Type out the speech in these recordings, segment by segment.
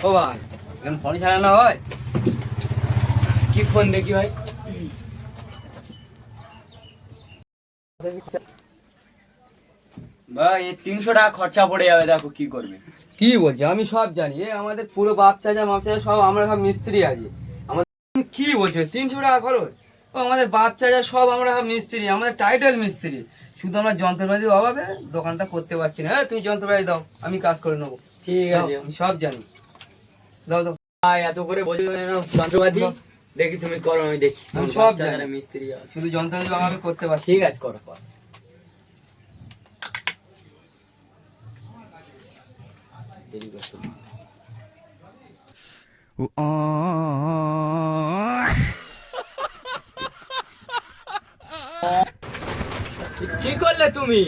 ও ভাই, এখন ফোন চালানো হয়? কি ফোন দেখি ভাই? ভাই 300 টাকা খরচা পড়ে যাবে, দেখো কি করবে। কি বলছো? আমি সব জানি, এ আমাদের পুরো বাপ চাচা মাপ চাচা সব আমরা সব মিস্ত্রি আছি। আমাদের কি বলছো 300 টাকা খরচ? ও আমাদের বাপ চাচা সব আমরা সব মিস্ত্রি, আমাদের টাইটেল মিস্ত্রি। শুধু আমরা যন্ত্রপাতির অভাবে দোকানটা করতে পারছি না। হ্যাঁ, তুমি যন্ত্রপাতি দাও, আমি কাজ করে নেবো। ঠিক দাও, আছে আমি সব জানি। দাও দাও। ভাই, এত করে বলে যন্ত্রপাতি দেখি তুমি করো, আমি দেখি। আমি সব সব জানি। জায়গায় মিস্ত্রি আছে। শুধু যন্ত্রপাতির অভাবে করতে পারছি। ঠিক আছে, করো করো। দেরি করছো না। কি করলে তুমি?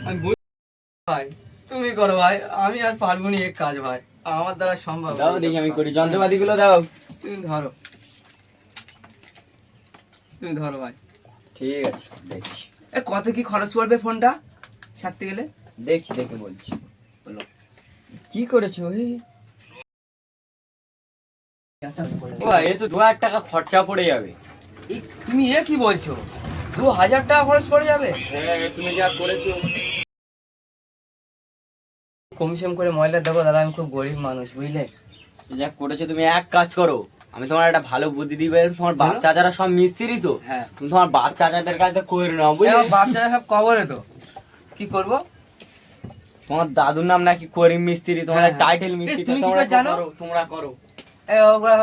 আমি বুঝি ভাই, তুমি করো ভাই, আমি আর পারবো না এই কাজ ভাই, আমার দ্বারা সম্ভব দাও দেখি, আমি করি। যন্ত্রপাতি গুলো দাও। তুমি ধরো, তুমি ধরো ভাই। ঠিক আছে, দেখছি এ কত কি খরচ পড়বে ফোনটা সারতে গেলে? দেখছি, দেখে বলছি। বলো। কি করেছো? ভাই, এ তো 2000 টাকা খরচা পড়ে যাবে। তুমি এ কি বলছো? 2000 টাকা খরচ পড়ে যাবে? হ্যাঁ, তুমি যা করেছো। কমিশন করে ময়লা দেবো দাদা, আমি খুব গরিব মানুষ, বুঝলে? যা করেছো, তুমি এক কাজ করো। আমি তোমার একটা ভালো বুদ্ধি দিবে। তোমার বাপ বলো। চাচারা সব মিস্ত্রি তো। হ্যাঁ। তুমি তোমার বাপ চাচাদের কাছে করে নাও, বুঝলে? বাচ্চারা সব কবরে তো, কি করবো? তোমার দাদুর নাম নাকি করিম মিস্ত্রি, তোমার হ্যাঁ, হ্যাঁ। টাইটেল মিস্ত্রি। তুমি কি তোমরা করে জানো? করো, তোমরা করো। ওগুলা